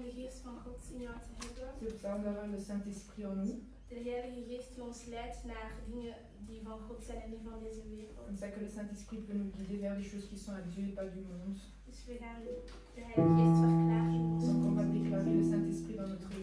de geest van God in jou te hebben. C'est pour ça d'avoir le Saint-Esprit en nous. De Heilige Geest die ons leidt naar dingen die van God zijn en niet van deze wereld. Comme ça que le Saint-Esprit peut nous guider vers des choses qui sont à Dieu et pas du monde. Dus we gaan de Heilige Geest verklaren in ons. Donc on va déclarer le Saint-Esprit dans notre vie.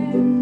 Yes,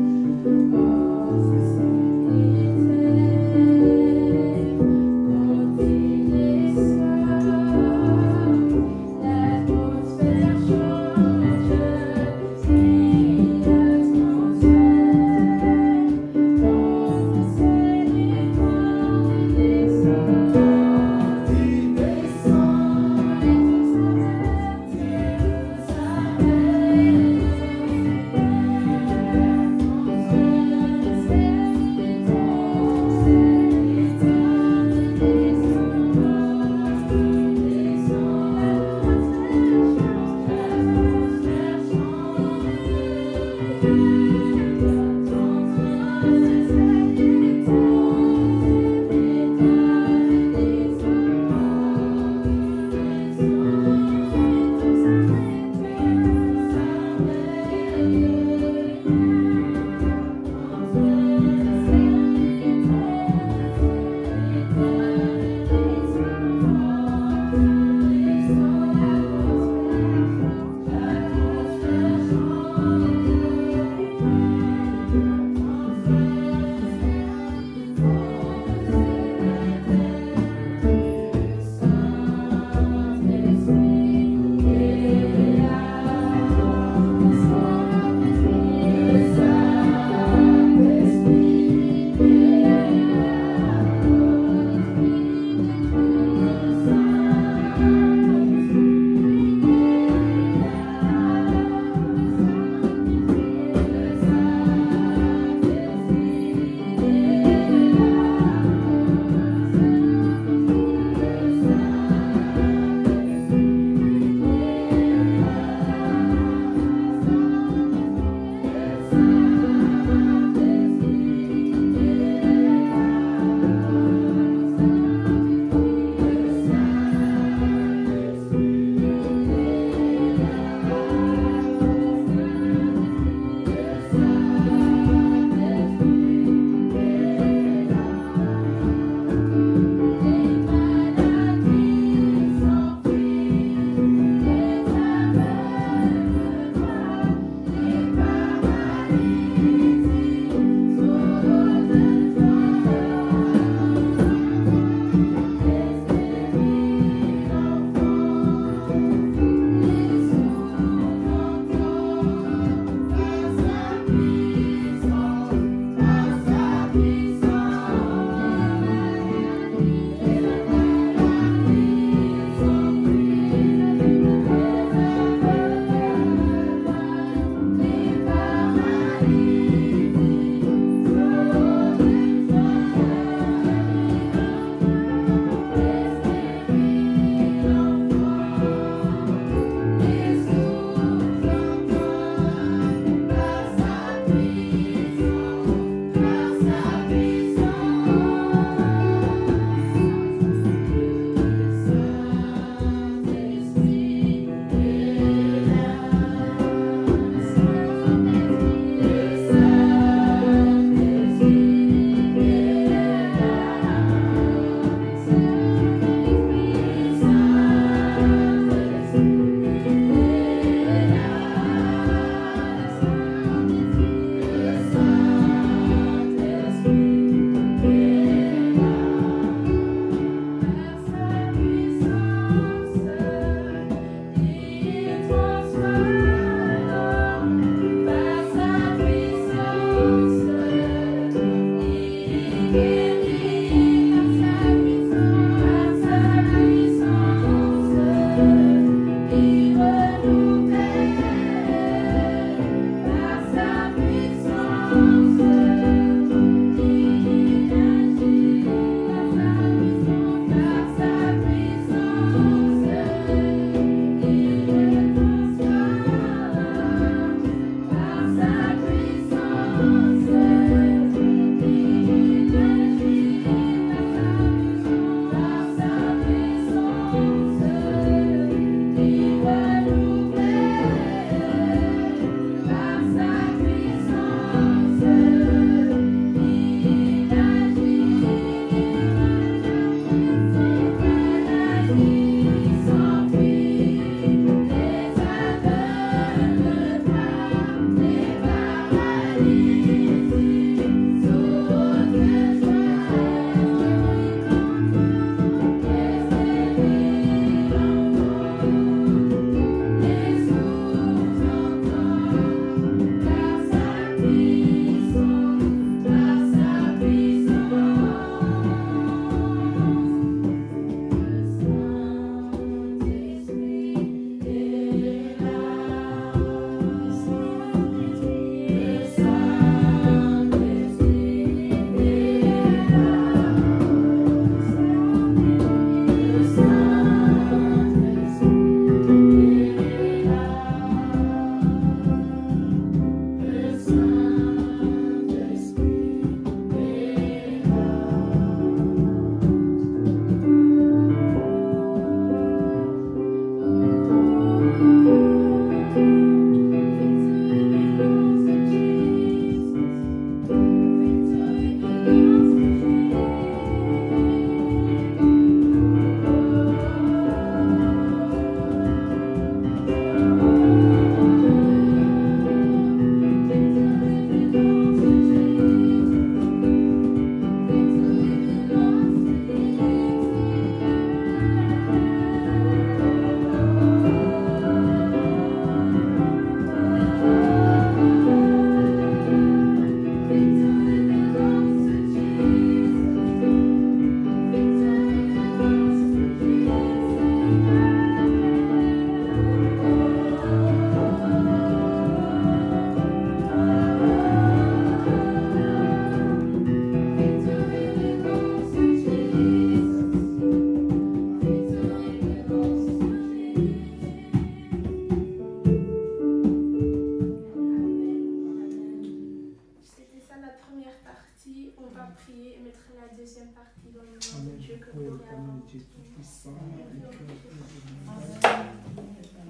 on va prier et mettre la deuxième partie dans le nom de Amen. Dieu que Oui, vous au aurez nom avant. de Dieu Tout-Puissant,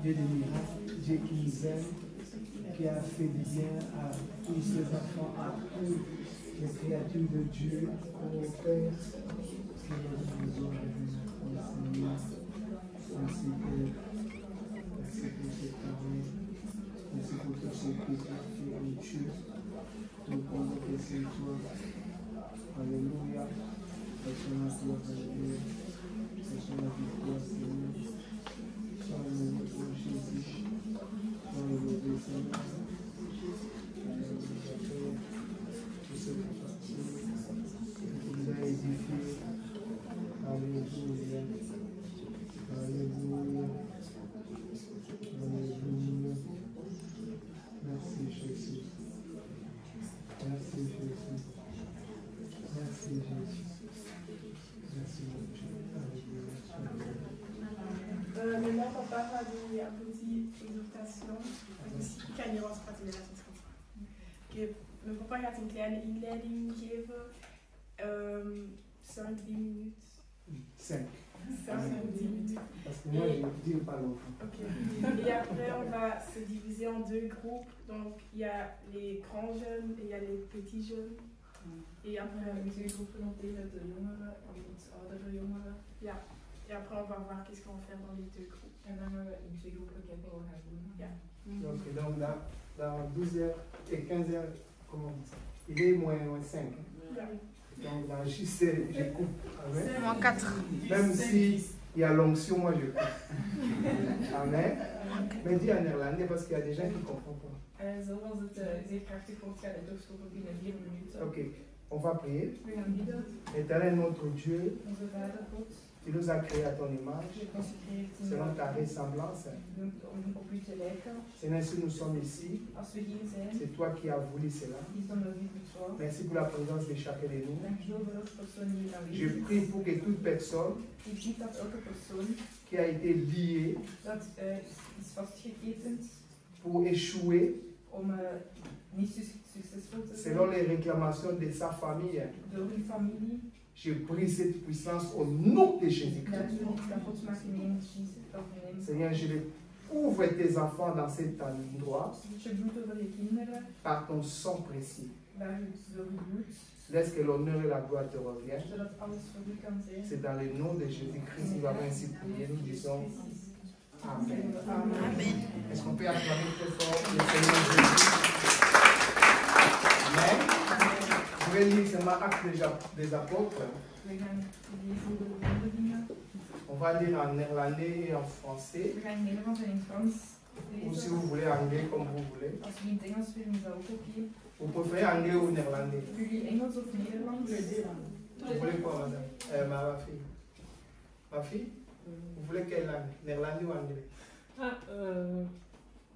Dieu des miracles, Dieu qui nous aime, qui a fait du bien à tous ses enfants, à toutes les créatures de Dieu, au Père, qui nous besoin de Seigneur. Merci Père, merci pour cette parole, merci pour tout ce que tu as fait en Dieu. Nous pouvons que c'est toi. Alléluia. Sois la gloire, Alléluia. Sois la victoire, Seigneur. Sois le nom de Jésus. Sois le nom de Seigneur. Tout ce qui nous a édifié. Alléluia. Alléluia. Alléluia. Merci Jésus. Merci Jésus. Merci Jésus. Merci mon Dieu. Maintenant, papa va donner une petite exhortation. Dus ik kan hier wat praten met mijn papa gaat een kleine inleiding geven. 5-10 minuten. 5. 5 ou 10 minutes. Parce que moi, je ne dis pas longtemps. Ok. Et après, on va se diviser en 2 groupes. Donc, il y a les grands jeunes et il y a les petits jeunes. Et après, Met 2 groepen opdelen, de jongeren en iets oudere jongeren. ja. Et après, on va voir qu'est-ce qu'on va faire dans les 2 groupes. En dan gaan we in 2 groepen kijken wat we gaan doen. Ja. Donc dans 12h et 15h, comment on dit ça? Il est moins 5. Ja. Donc dans juste, je coupe. Amen. Moins 4. Même s'il y a l'onction, moi je coupe. Amen. Mais dis en néerlandais parce qu'il y a des gens qui ne comprennent pas. Zoals het zeer krachtig wordt, gaat het ook stoppen binnen 4 minuten. Ok, on va prier. We gaan bidden. Éternel notre Dieu, Onze Vader God, tu nous as créés à ton image, je consecreert selon ta ressemblance. om op u te lijken. Seigneur, si nous sommes ici, Als we hier zijn, c'est toi qui as voulu cela. is dan ook niet zo. Merci pour la présence de chacun de nous. Dankjewel voor elke persoon die hier Je aanwezig prie is. pour que toute personne Ik bid dat elke persoon qui a été liée dat is vastgeketend pour échouer om niet succesvol te zijn selon les réclamations de sa famille, door hun familie. je prie cette puissance au nom de Dat Jésus-Christ. we niet kapot maken in de naam van Jezus. Seigneur, je ouvre tes enfants dans cet endroit Je bloed over je kinderen, par ton sang précieux. door je bloed, Laisse que l'honneur et la gloire te reviennent. zodat alles voor u kan zijn. C'est dans le nom de Jésus-Christ que nous avons ainsi prié. Nous disons Amen. Amen. Est-ce qu'on peut acclamer très fort le Seigneur Jésus? Amen. Je vais lire seulement Actes des Apôtres. We gaan lezen de handelingen. On va lire en néerlandais et en français. We gaan in Nederlands en in Frans Ou si lezen. vous voulez anglais, comme vous voulez. Als jullie in het Engels willen, is dat ook oké. Vous préférez anglais ou néerlandais? Jullie Engels of Nederlands? Vous voulez quoi, madame? Ma fille. Ma fille? Vous voulez quelle langue? Néerlandais ou anglais?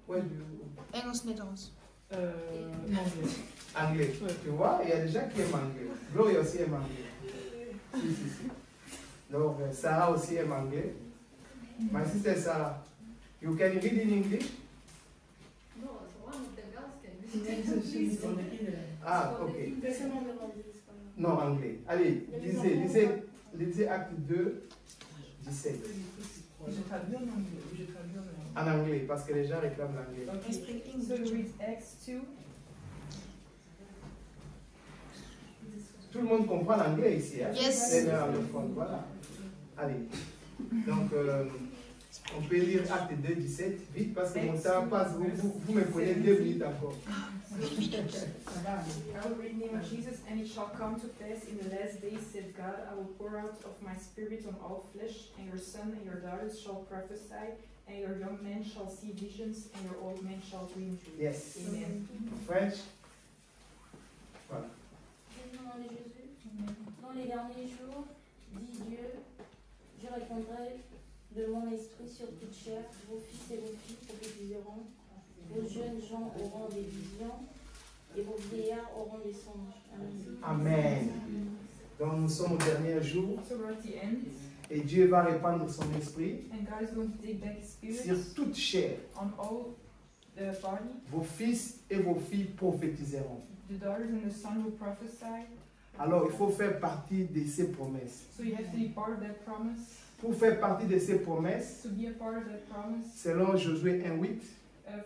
Ouais, Engels, Nederlands. Anglais. anglais. Tu vois, il y a des gens qui aiment anglais. Gloria aussi aime anglais. Si. Donc, Sarah aussi aime anglais. My sister Sarah, you can read in English? Ah, ok. Seulement néerlandais, c'est pas grave. Non, anglais. Allez, lisez Acte 2, 17. Je traduis en anglais. Je traduis en anglais. En anglais, parce que les gens réclament l'anglais. Okay. So we read Acts 2. Tout le monde comprend l'anglais ici, hein? Yes. Les néerlandophones, voilà. Allez. Donc, on peut lire Acte 2, 17, vite, parce que mon temps passe. Vous me prenez 2 minutes encore. I will read in the name of Jesus, and it shall come to pass in the last days, said God, I will pour out of my spirit on all flesh, and your son and your daughters shall prophesy, and your young men shall see visions, and your old men shall dream dreams. Yes. Amen. French. Voilà. Au nom de Jésus, dans les derniers jours, dit Dieu, je répondrai de mon esprit sur toute chair, vos fils et vos filles prophétiseront, vos jeunes gens auront des visions, et vos vieillards auront des songes. Amen. Amen. Donc nous sommes au dernier jour So we're at the end, et Dieu va répandre son esprit and God is going to take back His sur spirit toute chair. on all the body. Vos fils et vos filles prophétiseront. The daughters and the son will prophesy. Alors, il faut faire partie de ces promesses. So you have to be part of that promise. Pour faire partie de ces promesses, To be a part of that promise, selon Josué 1:8,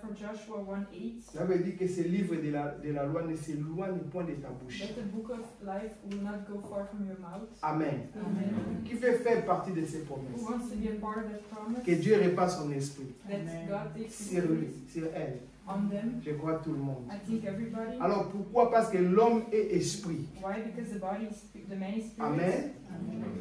from Joshua 1:8, ça veut dire que ce livre de la loi ne s'éloigne point de ta bouche. that the book of life will not go far from your mouth. Amen. Amen. Qui veut faire partie de ces Who promesses? wants to be a part of that promise? Que Dieu répare son esprit That God takes His sur lui, spirit sur elle. on them. Je crois tout le monde. I think everybody. Alors pourquoi? Parce que l'homme est esprit. Why? Because the body is the man is spirit. Amen.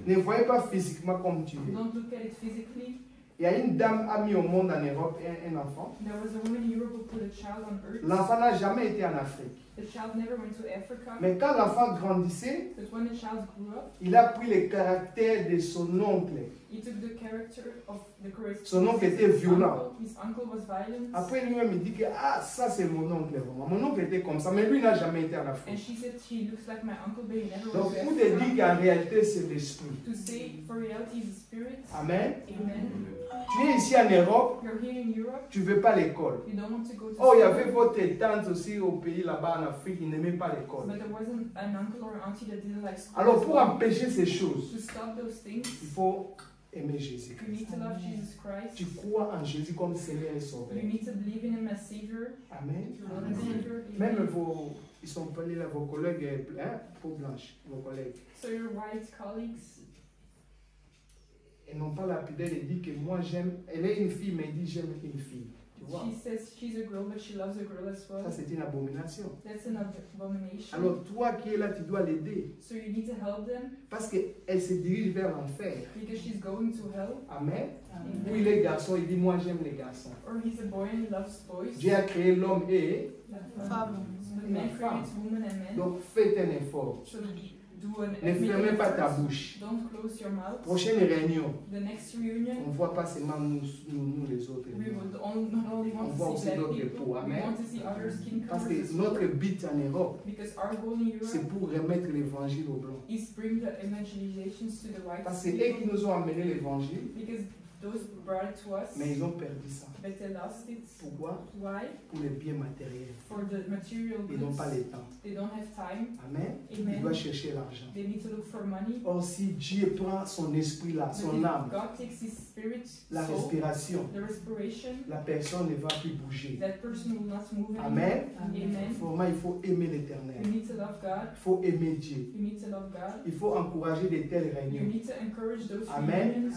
Ne voyez pas physiquement comme tu es. Don't look at it physically. Il y a une dame a mis au monde en Europe un enfant. There was a woman in Europe who put a child on earth. L'enfant n'a jamais été en Afrique. The child never went to Africa. Mais quand l'enfant grandissait, But when the child grew up, il a pris le caractère de son oncle. he took the character of the correct. Son oncle était violent. His uncle was violent. Après lui-même, il dit que ah, ça c'est mon oncle vraiment. Mon oncle était comme ça, mais lui n'a jamais été en And Afrique. she said he looks like my uncle, but he never Donc went to pour te dire Africa. qu'en réalité c'est l'esprit. To say for reality is the spirit. Amen. Amen. Tu es ici en Europe, You're here in Europe. tu ne veux pas l'école. You don't want to go to Oh, il y school. avait votre tante aussi au pays là-bas en Afrique, il n'aimait pas l'école. But there wasn't an uncle or auntie that didn't like school. Alors pour empêcher ces choses, To stop those things, il faut aimer you Jésus-Christ. need to love Jesus Christ. Tu crois en Jésus comme Seigneur et Sauveur. You need to believe in Him as Savior. Amen. Your Lord and Savior. Même Amen. ils sont pas là, vos collègues, hein, peau blanche, vos collègues. So your white colleagues, Ils n'ont pas la pudeur de dire que moi j'aime, elle est une fille, mais elle dit j'aime une fille. Tu vois? she says she's a girl, but she loves a girl as well. Ça c'est une abomination. That's an abomination. Alors toi qui es là, tu dois l'aider. So you need to help them Parce qu'elle se dirige vers l'enfer. because she's going to hell. Amen. Amen. Ou il est garçon, il dit moi j'aime les garçons. Or he's a boy and he loves boys. Dieu a créé l'homme et Femme. But man creates woman and man. donc faites un effort. So do an Ne fermez pas ta effort. bouche. Don't close your mouth. Prochaine réunion, The next reunion, on ne voit pas seulement nous les autres. we would not only On want voit to aussi see black d'autres people, peaux. we Amen. want to see other skin Parce colors que as well. notre but en Europe, Because our goal in c'est Europe pour remettre l'évangile aux blancs. is bring the evangelizations to the white Parce que eux qui people. nous ont amené l'évangile, Because those brought it to us, mais ils ont perdu ça. but they lost it. Pourquoi? Why? Pour les biens matériels. For the material Ils n'ont goods. pas le temps. They don't have time. Amen. Ils Amen. doivent chercher l'argent. They need to look for money. Or si Dieu prend son esprit là, But son if âme, God takes his spirit, la soul, respiration, the respiration, la personne ne va plus bouger. that person will not move anymore. Amen. Amen. Vraiment, il faut aimer You l'éternel. need to love God. Il faut aimer Dieu. You need to love God. Il faut encourager de telles You réunions. need to encourage those Amen. reunions.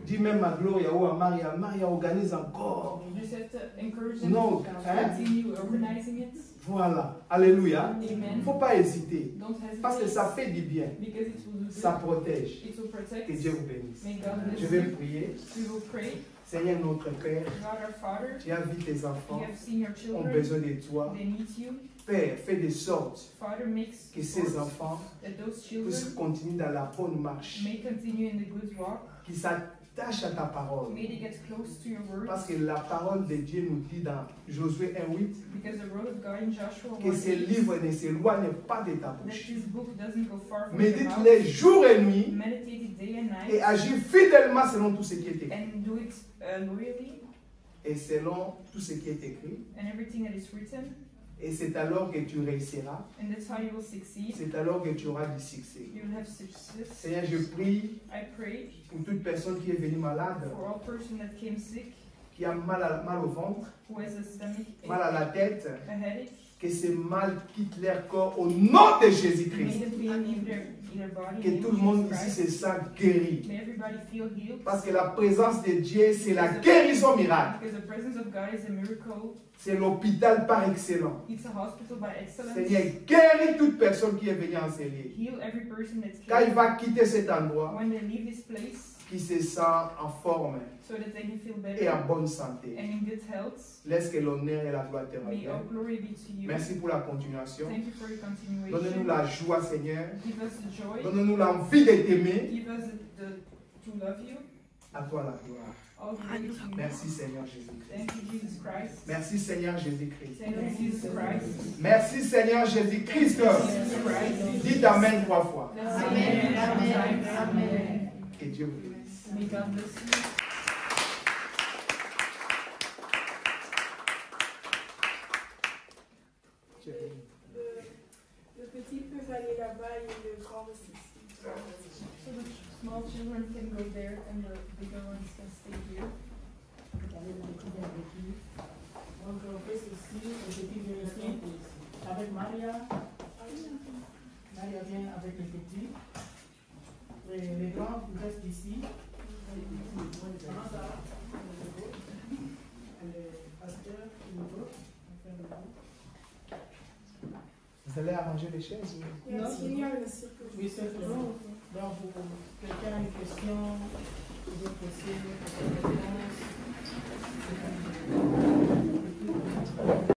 Dis même à Gloria ou à Maria, Maria organise encore. You just have to encourage them Non, to hein? continue organizing it. Voilà. Alléluia. Il Amen. ne faut pas hésiter. Don't Parce que hesitate. ça fait du bien. Because it will do Ça good. protège. It will protect. Que Dieu vous bénisse. May God bless Je vais you. prier. We will pray. Seigneur notre Père, God our Father, tu as vu tes you enfants, have seen your ont children. besoin de toi. They need you. Père, fais de sorte Father, makes que ces sure enfants that those puissent children continuer dans la bonne marche, may continue in the good walk. qu'ils s'attachent à ta parole. May they get close to your word. Parce que la parole de Dieu nous dit dans Josué 1:8 Because the word of God in Joshua que ce 1:8, livre ne s'éloigne pas de ta that bouche. this book doesn't go far from your Médite-les mouth. jour et nuit Meditate it day and et night. agis fidèlement selon tout ce qui est écrit. And do it loyally Et selon tout ce qui est écrit. and everything that is written. Et c'est alors que tu réussiras. And that's how you will succeed. C'est alors que tu auras du succès. You will have success. Seigneur, je prie I pray pour toute personne qui est venue malade, for all person that came sick, qui a mal au ventre, who has a stomach mal à ache, la tête, a headache. que ce mal quitte leur corps au nom de May Jésus-Christ. the pain leave their body. Que in tout le monde Jesus ici Christ. se sente guéri. May everybody feel healed. Parce que la présence de Dieu, c'est la guérison miracle. Because the presence of God is a miracle. C'est l'hôpital par excellence. It's a hospital by excellence. Seigneur, guéris toute personne qui est venue en ce lieu. Heal every person that Quand il came. va quitter cet endroit, When they leave this place, qu'il se sent en forme so that they can feel et en better bonne santé. and in good health. Laisse que l'honneur et la gloire te May all reviennent. glory be to you. Merci pour la continuation. Thank you for your Donne-nous continuation. la joie, Seigneur. Give us the joy. Donne-nous l'envie de t'aimer. Give us to love you. À toi la gloire. All glory to you. Merci, Seigneur Jésus-Christ. Thank you, Jesus Christ. Merci, Seigneur Jésus-Christ. Thank you, Jesus Christ. Merci, Seigneur Jésus-Christ. Jesus Christ. Dites Amen 3 fois. Let's say Amen. amen. Amen. Amen. Que Dieu vous bénisse. May God bless you. Le petit peut aller là-bas. là-bas et le grand aussi. So the small children can go there and the bigger ones can stay here. Donc, on fait ceci, le petit vient ici avec Maria. Maria vient avec le petit. Les grands restent ici. Comment ça va? Le pasteur, le groupe. Vous allez arranger les chaises? Il y a un cirque. Oui, c'est toujours. Donc, quelqu'un a une question, vous pouvez poser.